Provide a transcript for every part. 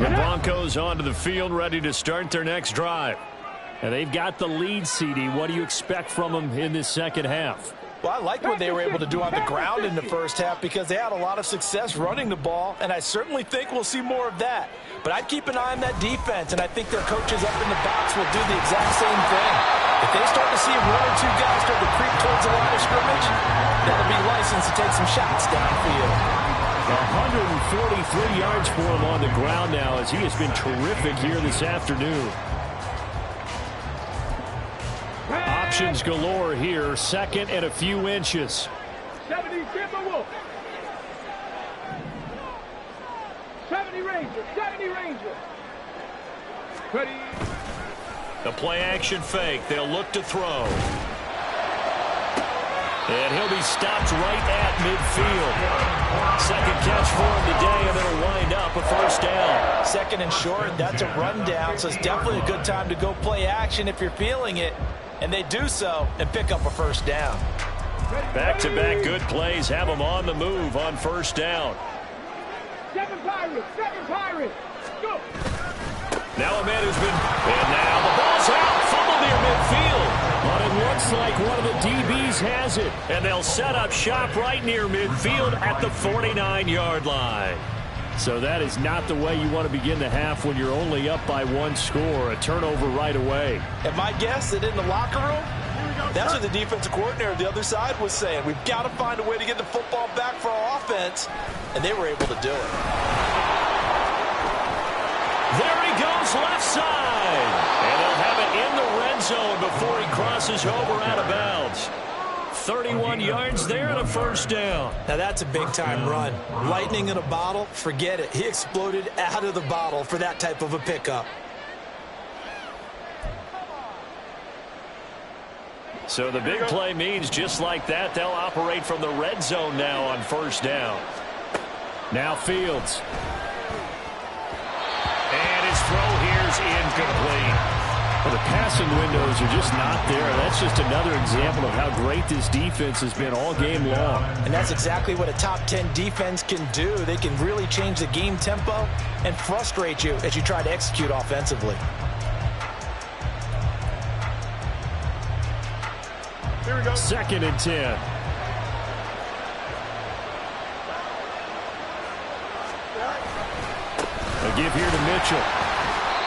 The Broncos onto the field, ready to start their next drive. And they've got the lead, CD. What do you expect from them in this second half? Well, I like what they were able to do on the ground in the first half because they had a lot of success running the ball, and I certainly think we'll see more of that. But I'd keep an eye on that defense, and I think their coaches up in the box will do the exact same thing. If they start to see one or two guys start to creep towards the line of scrimmage, that'll be licensed to take some shots downfield. 143 yards for him on the ground now as he has been terrific here this afternoon. Options galore here. Second and a few inches. 70 Timberwolf. 70 Ranger. 70 Ranger. Ready. The play action fake. They'll look to throw. And he'll be stopped right at midfield. Second catch for him today, and it'll wind up a first down. Second and short, that's a rundown, so it's definitely a good time to go play action if you're feeling it. And they do so and pick up a first down. Back-to-back good plays have them on the move on first down. 7 Pirates. 7 Pirates. Go. Now a man who's been... And now the ball's out. Fumble near midfield. But it looks like one of the DBs has it. And they'll set up shop right near midfield at the 49-yard line. So that is not the way you want to begin the half when you're only up by one score. A turnover right away. And my guess that in the locker room, that's what the defensive coordinator on the other side was saying. We've got to find a way to get the football back for our offense. And they were able to do it. There he goes left side. And they'll have it in the red zone before he crosses over out of bounds. 31 yards there and a first down. Now that's a big-time run. Lightning in a bottle, forget it. He exploded out of the bottle for that type of a pickup. So the big play means just like that, they'll operate from the red zone now on first down. Now Fields. And his throw here's incomplete. Well, the passing windows are just not there. That's just another example of how great this defense has been all game long. And that's exactly what a top 10 defense can do. They can really change the game tempo and frustrate you as you try to execute offensively. Here we go. 2nd and 10. A give here to Mitchell.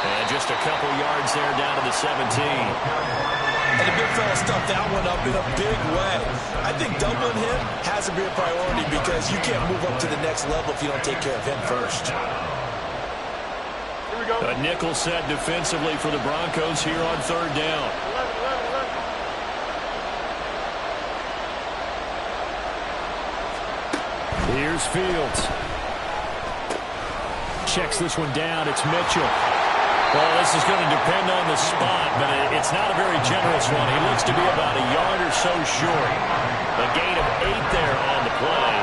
And just a couple yards there down to the 17. And the big fella stuffed that one up in a big way. I think doubling him has to be a priority because you can't move up to the next level if you don't take care of him first. Here we go. A nickel set defensively for the Broncos here on third down. 11. Here's Fields. Checks this one down. It's Mitchell. Well, this is going to depend on the spot, but it's not a very generous one. He looks to be about a yard or so short. A gain of 8 there on the play,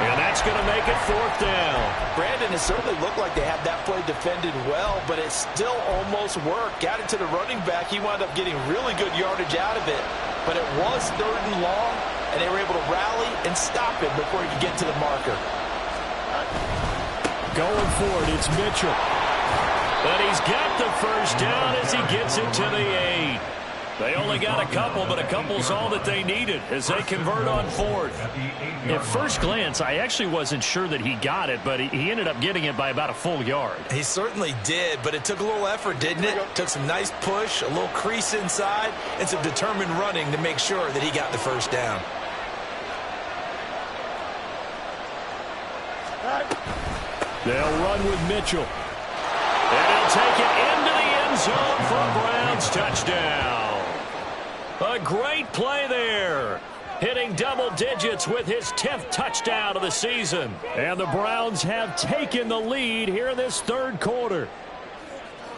and that's going to make it fourth down. Brandon, it certainly looked like they had that play defended well, but it still almost worked. Got it to the running back. He wound up getting really good yardage out of it, but it was 3rd and long, and they were able to rally and stop it before he could get to the marker. Going for it, it's Mitchell. But he's got the first down as he gets it to the 8. They only got a couple, but a couple's all that they needed as they convert on 4th. At first glance, I actually wasn't sure that he got it, but he ended up getting it by about a full yard. He certainly did, but it took a little effort, didn't it? Took some nice push, a little crease inside, and some determined running to make sure that he got the first down. They'll run with Mitchell. And he'll take it into the end zone for a Browns touchdown. A great play there. Hitting double digits with his 10th touchdown of the season. And the Browns have taken the lead here in this third quarter.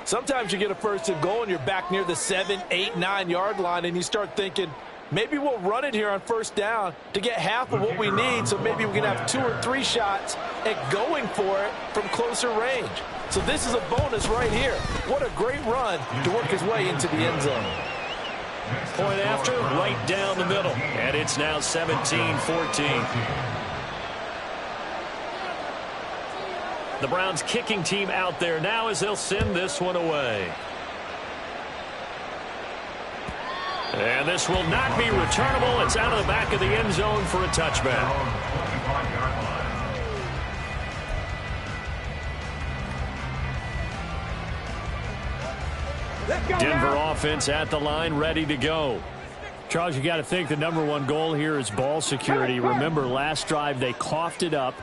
Sometimes you get a first and goal and you're back near the 7, 8, 9-yard line and you start thinking, maybe we'll run it here on first down to get half of what we need, so maybe we can have 2 or 3 shots at going for it from closer range. So this is a bonus right here. What a great run to work his way into the end zone. Point after, right down the middle. And it's now 17-14. The Browns kicking team out there now as they'll send this one away. And this will not be returnable. It's out of the back of the end zone for a touchback. Denver offense at the line, ready to go. Charles, you got to think the #1 goal here is ball security. Remember, last drive they coughed it up.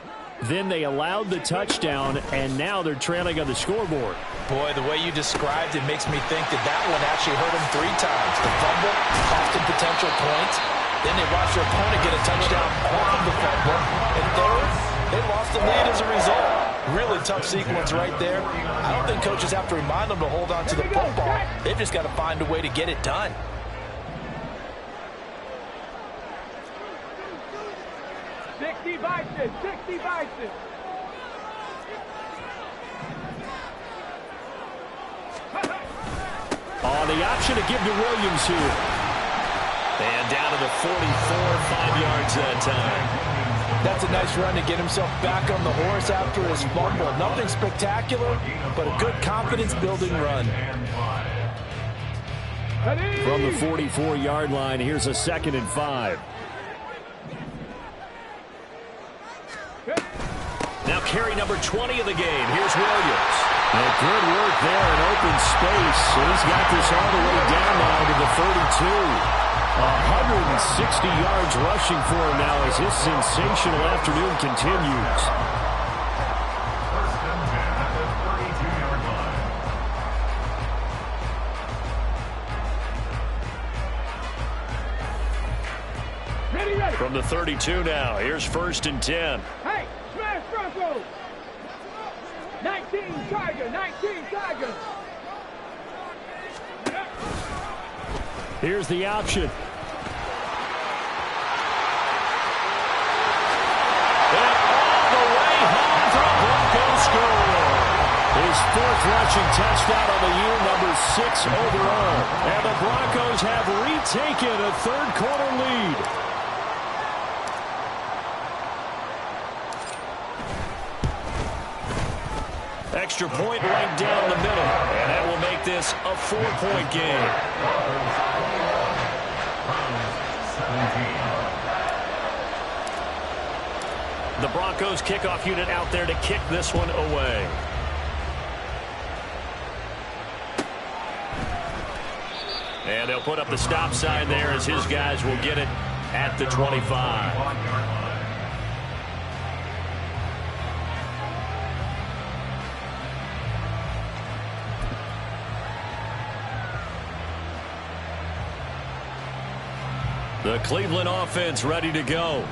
Then they allowed the touchdown, and now they're trailing on the scoreboard. Boy, the way you described it makes me think that one actually hurt them 3 times. The fumble, costing potential points. Then they watched their opponent get a touchdown off of the fumble. And third, they lost the lead as a result. Really tough sequence right there. I don't think coaches have to remind them to hold on to the football. They've just got to find a way to get it done. Oh, the option to give to Williams here. And down to the 44, 5 yards that time. That's a nice run to get himself back on the horse after his fumble. Nothing spectacular, but a good confidence-building run. From the 44-yard line, here's a 2nd and 5. Now carry number 20 of the game. Here's Williams. And good work there in open space. And he's got this all the way down now to the 32. 160 yards rushing for him now as his sensational afternoon continues. From the 32 now, here's 1st and 10. Hey, smash Broncos! 19 Tiger, 19 Tiger! Here's the option. And all the way home for a Broncos score. His 4th rushing touchdown on the year, number 6 overall. And the Broncos have retaken a 3rd quarter lead. Extra point right down the middle. And that will make this a 4-point game. The Broncos kickoff unit out there to kick this one away. And they'll put up the stop sign there as his guys will get it at the 25. The Cleveland offense ready to go.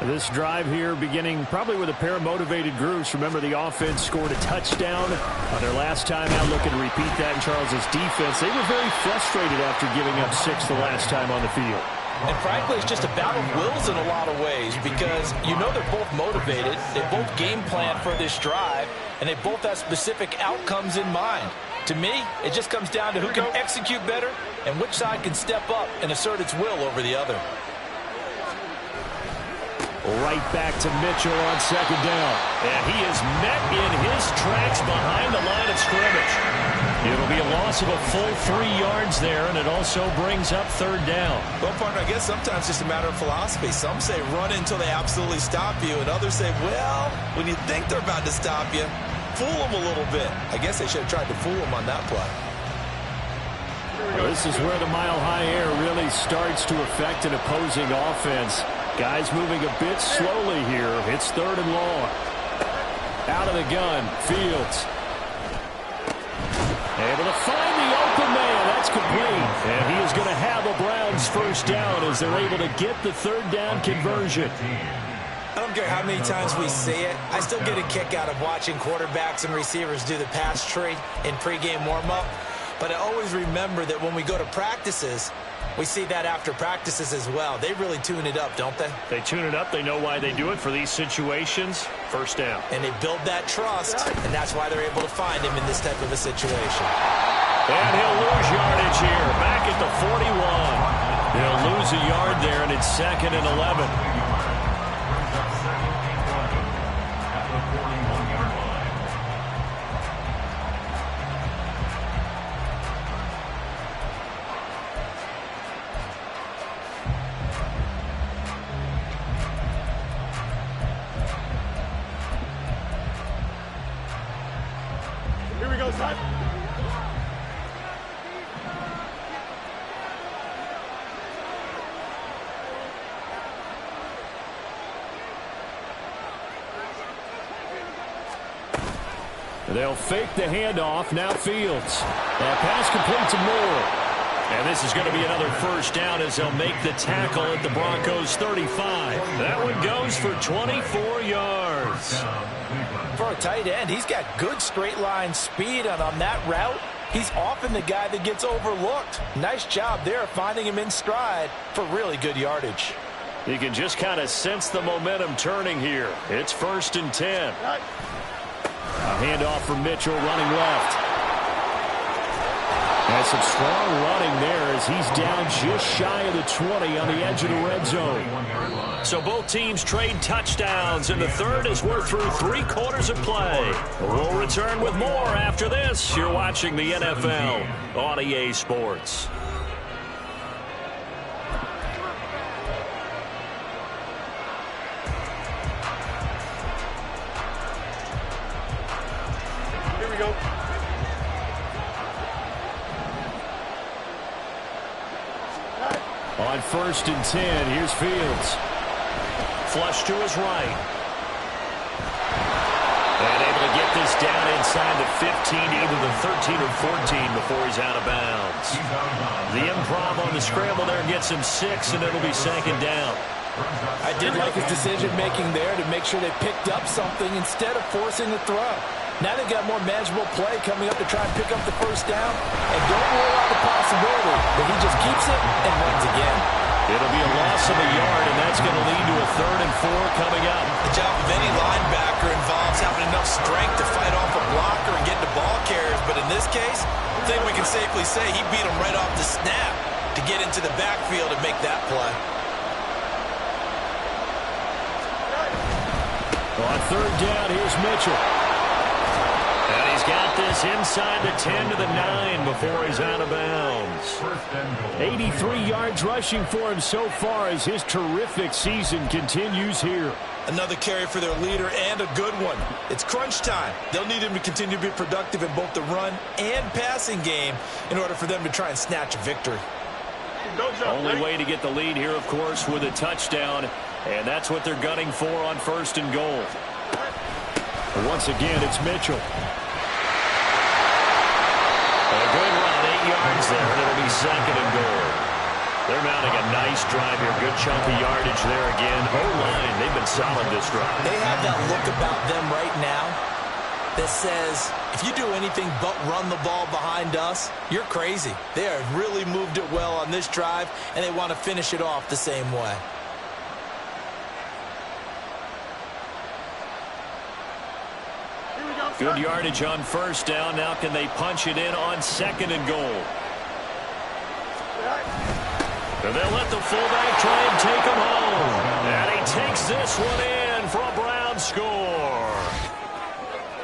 This drive here beginning probably with a pair of motivated groups. Remember, the offense scored a touchdown on their last time out. Looking to repeat that in Charles's defense. They were very frustrated after giving up 6 the last time on the field. And frankly, it's just a battle of wills in a lot of ways because you know they're both motivated. They both game plan for this drive, and they both have specific outcomes in mind. To me, it just comes down to who can execute better and which side can step up and assert its will over the other. Right back to Mitchell on 2nd down. And he is met in his tracks behind the line of scrimmage. It'll be a loss of a full 3 yards there, and it also brings up 3rd down. Well, partner, I guess sometimes it's just a matter of philosophy. Some say run until they absolutely stop you, and others say, well, when you think they're about to stop you, fool them a little bit. I guess they should have tried to fool them on that play. This is where the mile-high air really starts to affect an opposing offense. Guys moving a bit slowly here. It's 3rd and long. Out of the gun, Fields. Able to find the open man. That's complete. And he is going to have a Browns 1st down as they're able to get the 3rd down conversion. I don't care how many times we see it. I still get a kick out of watching quarterbacks and receivers do the pass tree in pregame warm-up. But I always remember that when we go to practices, we see that after practices as well. They really tune it up, don't they? They tune it up. They know why they do it for these situations. 1st down. And they build that trust, and that's why they're able to find him in this type of a situation. And he'll lose yardage here. Back at the 41. He'll lose a yard there, and it's 2nd and 11. They'll fake the handoff. Now Fields. That pass complete to Moore. And this is going to be another first down as they'll make the tackle at the Broncos 35. That one goes for 24 yards. For a tight end, he's got good straight line speed, and on that route, he's often the guy that gets overlooked. Nice job there finding him in stride for really good yardage. You can just kind of sense the momentum turning here. It's 1st and 10. A handoff from Mitchell running left. And some strong running there as he's down just shy of the 20 on the edge of the red zone. So both teams trade touchdowns in the third as we're through 3 quarters of play. We'll return with more after this. You're watching the NFL on EA Sports. Here we go. On 1st and 10, here's Fields. Flush to his right. And able to get this down inside the 15, either the 13 or 14 before he's out of bounds. The improv on the scramble there gets him 6, and it'll be 2nd down. I did like his decision-making there to make sure they picked up something instead of forcing the throw. Now they've got more manageable play coming up to try and pick up the first down. And don't rule out the possibility that he just keeps it and runs again. It'll be a loss of a yard, and that's going to lead to a 3rd and 4 coming up. The job of any linebacker involves having enough strength to fight off a blocker and get to ball carriers. But in this case, I think we can safely say he beat him right off the snap to get into the backfield and make that play. On 3rd down, here's Mitchell. And he's got this inside the 10 to the 9 before he's out of bounds. 83 yards rushing for him so far as his terrific season continues here. Another carry for their leader and a good one. It's crunch time. They'll need him to continue to be productive in both the run and passing game in order for them to try and snatch a victory. Only way to get the lead here, of course, with a touchdown. And that's what they're gunning for on 1st and goal. Once again, it's Mitchell. A good run, 8 yards there, and it'll be 2nd and goal. They're mounting a nice drive here. Good chunky yardage there again. O-line, they've been solid this drive. They have that look about them right now that says, if you do anything but run the ball behind us, you're crazy. They have really moved it well on this drive, and they want to finish it off the same way. Good yardage on 1st down. Now can they punch it in on 2nd and goal? And they'll let the fullback try and take him home. And he takes this one in for a Brown score.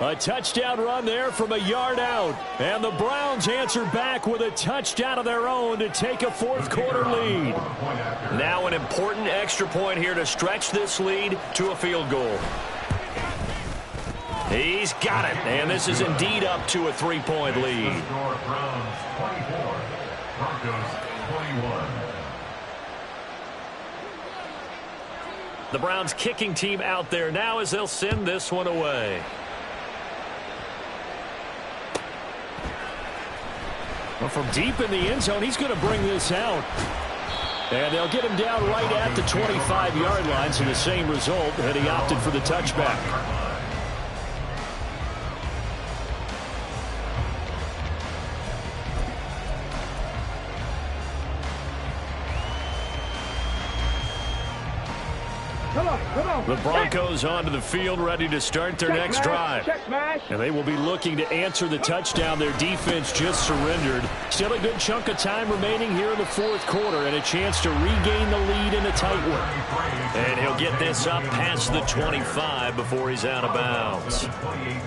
A touchdown run there from a yard out. And the Browns answer back with a touchdown of their own to take a 4th quarter lead. Now an important extra point here to stretch this lead to a field goal. He's got it, and this is indeed up to a 3-point lead. The Browns kicking team out there now as they'll send this one away. Well, from deep in the end zone, he's going to bring this out. And they'll get him down right at the 25-yard line, so the same result, and he opted for the touchback. The Broncos onto the field, ready to start their next drive. And they will be looking to answer the touchdown their defense just surrendered. Still a good chunk of time remaining here in the 4th quarter and a chance to regain the lead in a tight one. And he'll get this up past the 25 before he's out of bounds.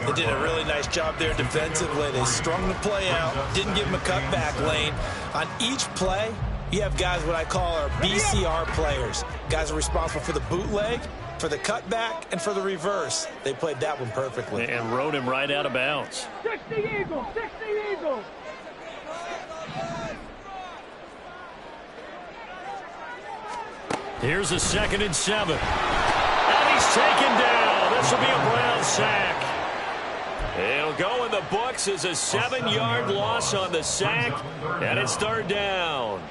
They did a really nice job there defensively. They strung the play out, didn't give him a cutback lane. On each play, you have guys what I call our BCR players. Guys are responsible for the bootleg For the cutback and for the reverse, they played that one perfectly. And rode him right out of bounds. 60 Eagles, 60 Eagles. Here's a 2nd and 7. And he's taken down. This will be a Brown sack. It'll go in the books as a 7-yard loss on the sack, and it's 3rd down.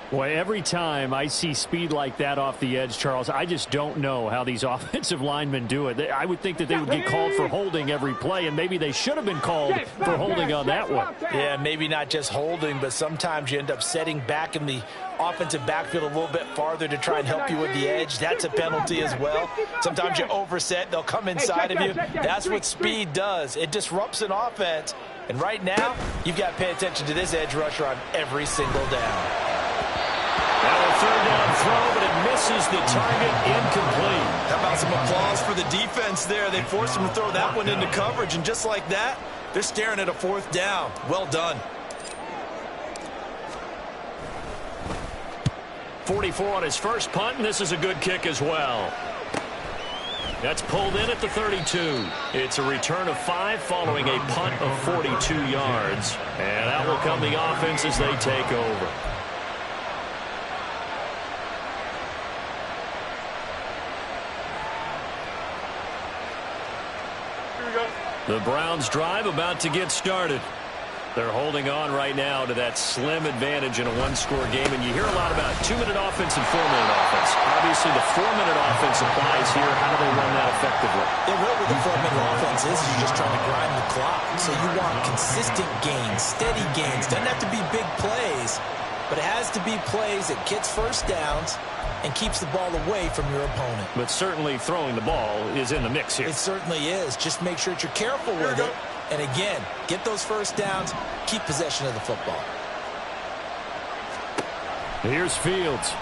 Boy, every time I see speed like that off the edge, Charles, I just don't know how these offensive linemen do it. I would think that they would get called for holding every play, and maybe they should have been called for holding on that one. Yeah, maybe not just holding, but sometimes you end up setting back in the offensive backfield a little bit farther to try and help you with the edge. That's a penalty as well. Sometimes you overset. They'll come inside of you. That's what speed does. It disrupts an offense. And right now, you've got to pay attention to this edge rusher on every single down. Now a 3rd down throw, but it misses the target, incomplete. How about some applause for the defense there? They forced him to throw that one into coverage, and just like that, they're staring at a 4th down. Well done. 44 on his first punt, and this is a good kick as well. That's pulled in at the 32. It's a return of 5 following a punt of 42 yards. And out will come the offense as they take over. The Browns drive about to get started. They're holding on right now to that slim advantage in a 1-score game, and you hear a lot about 2-minute offense and 4-minute offense. Obviously, the 4-minute offense applies here. How do they run that effectively? Yeah, really what the 4-minute offense is you're just trying to grind the clock. So you want consistent gains, steady gains. Doesn't have to be big plays, but it has to be plays that gets first downs and keeps the ball away from your opponent. But certainly throwing the ball is in the mix here. It certainly is. Just make sure that you're careful with it. And again, get those first downs, keep possession of the football. Here's Fields.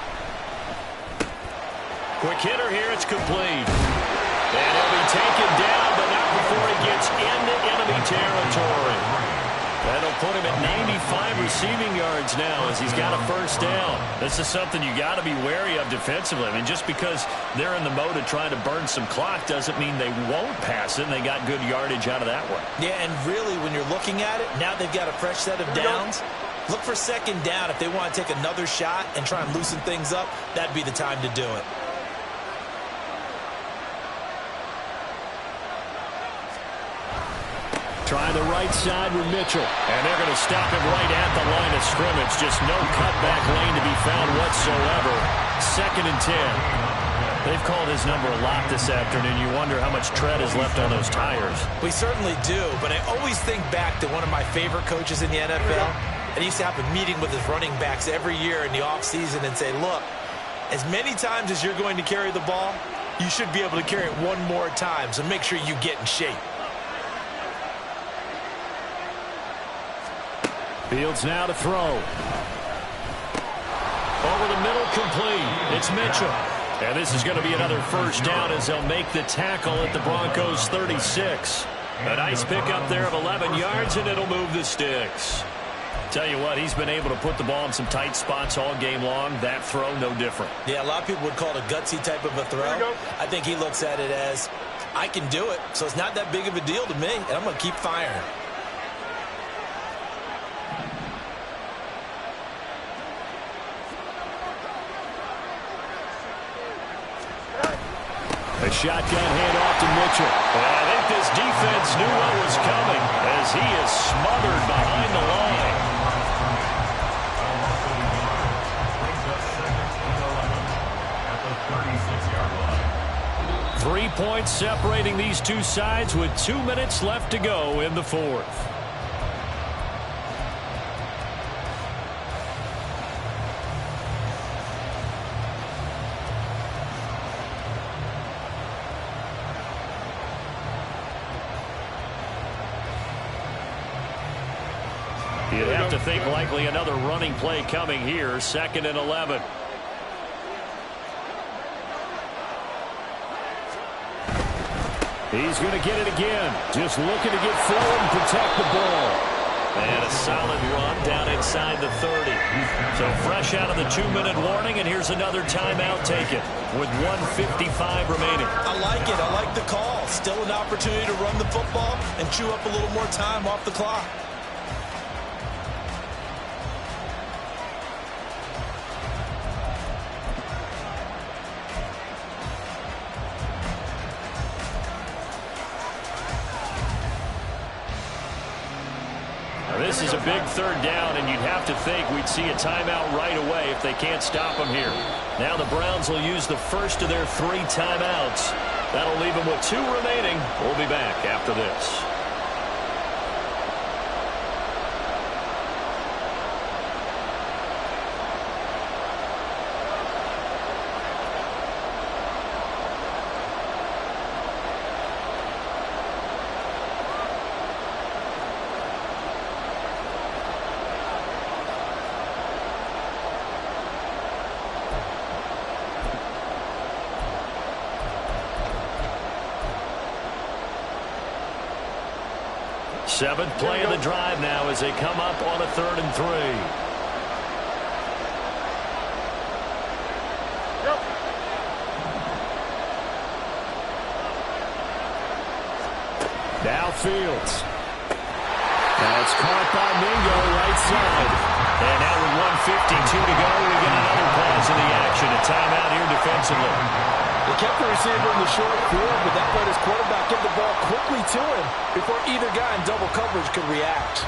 Quick hitter here, it's complete. And he'll be taken down, but not before he gets into enemy territory. That'll put him at 95 receiving yards now as he's got a first down. This is something you got to be wary of defensively. I mean, just because they're in the mode of trying to burn some clock doesn't mean they won't pass it, and they got good yardage out of that one. Yeah, and really, when you're looking at it, now they've got a fresh set of downs. Look for 2nd down. If they want to take another shot and try and loosen things up, that'd be the time to do it. Trying the right side with Mitchell. And they're going to stop him right at the line of scrimmage. Just no cutback lane to be found whatsoever. 2nd and 10. They've called his number a lot this afternoon. You wonder how much tread is left on those tires. We certainly do, but I always think back to one of my favorite coaches in the NFL. And he used to have a meeting with his running backs every year in the offseason and say, look, as many times as you're going to carry the ball, you should be able to carry it one more time, so make sure you get in shape. Fields now to throw. Over the middle, complete. It's Mitchell. And this is going to be another first down as they'll make the tackle at the Broncos' 36. A nice pickup there of 11 yards, and it'll move the sticks. Tell you what, he's been able to put the ball in some tight spots all game long. That throw, no different. Yeah, a lot of people would call it a gutsy type of a throw. I think he looks at it as, I can do it, so it's not that big of a deal to me, and I'm going to keep firing. A shotgun handoff to Mitchell. I think this defense knew what was coming as he is smothered behind the line. At the 36-yard line. 3 points separating these two sides with 2 minutes left to go in the 4th. You'd have to think likely another running play coming here. 2nd and 11. He's going to get it again. Just looking to get forward and protect the ball. And a solid run down inside the 30. So fresh out of the 2-minute warning, and here's another timeout taken with 1:55 remaining. I like it. I like the call. Still an opportunity to run the football and chew up a little more time off the clock. This is a big third down, and you'd have to think we'd see a timeout right away if they can't stop them here. Now the Browns will use the first of their 3 timeouts. That'll leave them with 2 remaining. We'll be back after this. Seventh play of the drive now as they come up on a 3rd and 3. Now Fields. Now it's caught by Mingo right side. And now with 1:52 to go, we get another pause in the action. A timeout here defensively. They kept the receiver in the short field, but that let his quarterback get the ball quickly to him before either guy in double coverage could react.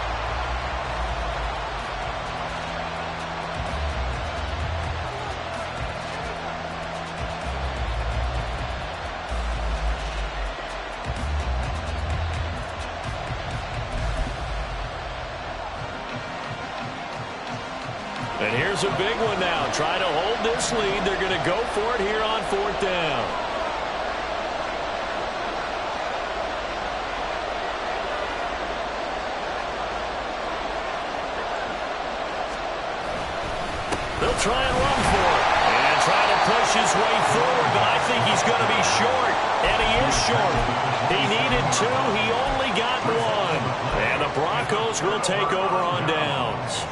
And here's a big one now. Try to hold this lead. They're going to go for it here on 4th down. They'll try and run for it. And try to push his way forward, but I think he's going to be short. And he is short. He needed 2. He only got 1. And the Broncos will take over on downs.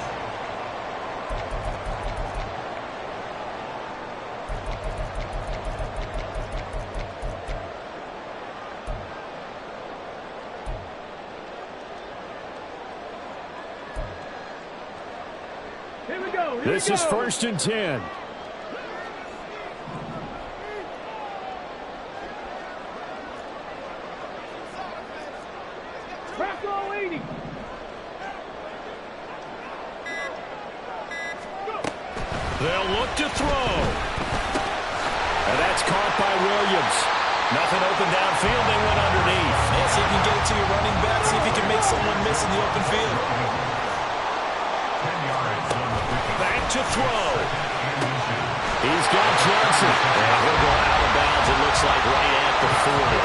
This is 1st and 10. Bracco 80. They'll look to throw. And that's caught by Williams. Nothing open downfield. They went underneath. Yeah, see if you can get it to your running back. See if you can make someone miss in the open field. Back to throw. He's got Johnson. And he'll go out of bounds, it looks like, right at the 40.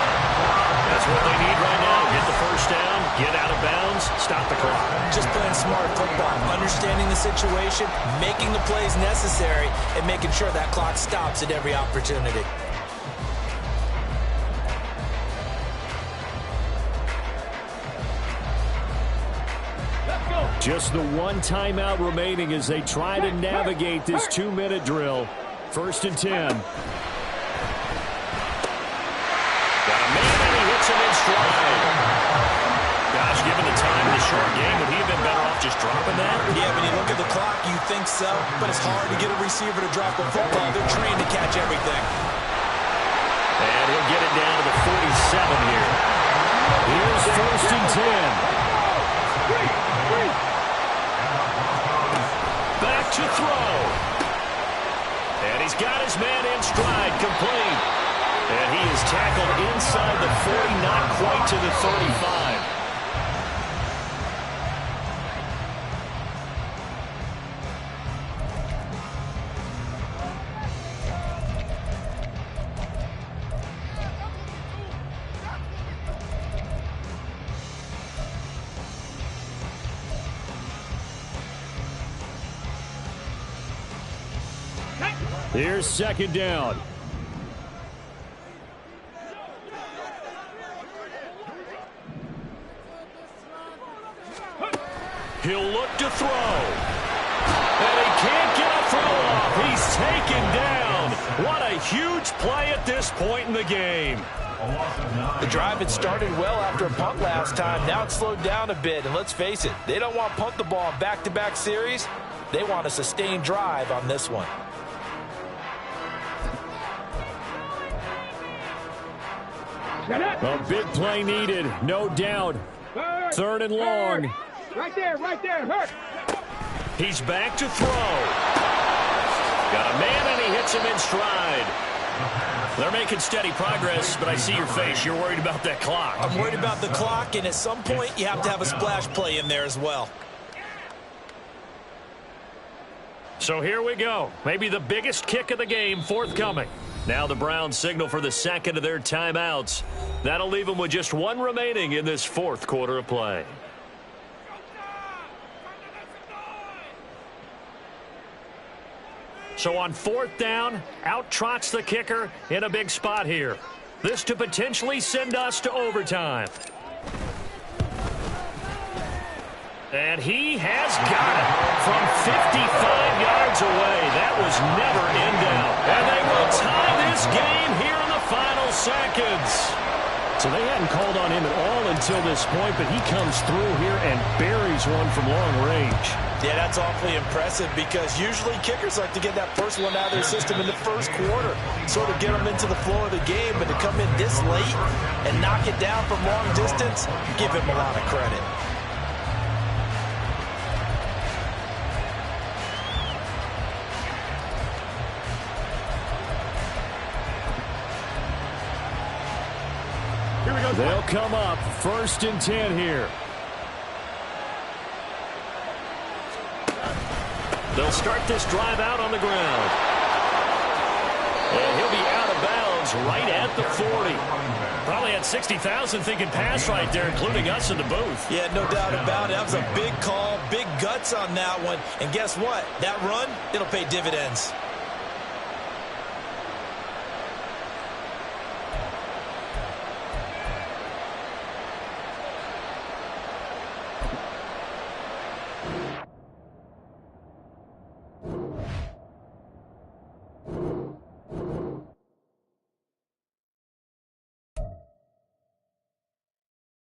That's what they need right now. Get the first down, get out of bounds, stop the clock. Just playing smart football, understanding the situation, making the plays necessary, and making sure that clock stops at every opportunity. Just the 1 timeout remaining as they try to navigate this 2-minute drill. 1st and 10. Got a man, and he hits him in stride. Gosh, given the time in the short game, would he have been better off just dropping that? Yeah, when you look at the clock, you think so, but it's hard to get a receiver to drop a football. They're trained to catch everything. And he'll get it down to the 47 here. Here's 1st and 10. Back to throw. And he's got his man in stride, complete. And he is tackled inside the 40, not quite to the 35. Here's 2nd down. He'll look to throw. And he can't get a throw off. He's taken down. What a huge play at this point in the game. The drive had started well after a punt last time. Now it's slowed down a bit. And let's face it, they don't want to punt the ball in back-to-back series. They want a sustained drive on this one. A big play needed, no doubt. Third and long. Right there, hurt. He's back to throw. Got a man, and he hits him in stride. They're making steady progress, but I see your face. You're worried about that clock. I'm worried about the clock, and at some point, you have to have a splash play in there as well. So here we go. Maybe the biggest kick of the game forthcoming. Now the Browns signal for the second of their timeouts. That'll leave them with just one remaining in this fourth quarter of play. So on fourth down, out trots the kicker in a big spot here. This to potentially send us to overtime. And he has got it from 55 yards away. That was never in doubt. And they will tie this game here in the final seconds. So they hadn't called on him at all until this point, but he comes through here and buries one from long range. Yeah, that's awfully impressive because usually kickers like to get that first one out of their system in the first quarter, sort of get them into the flow of the game, but to come in this late and knock it down from long distance, give him a lot of credit. They'll come up 1st and 10 here. They'll start this drive out on the ground. And he'll be out of bounds right at the 40. Probably had 60,000 thinking pass right there, including us in the booth. Yeah, no doubt about it. That was a big call, big guts on that one. And guess what? That run, it'll pay dividends.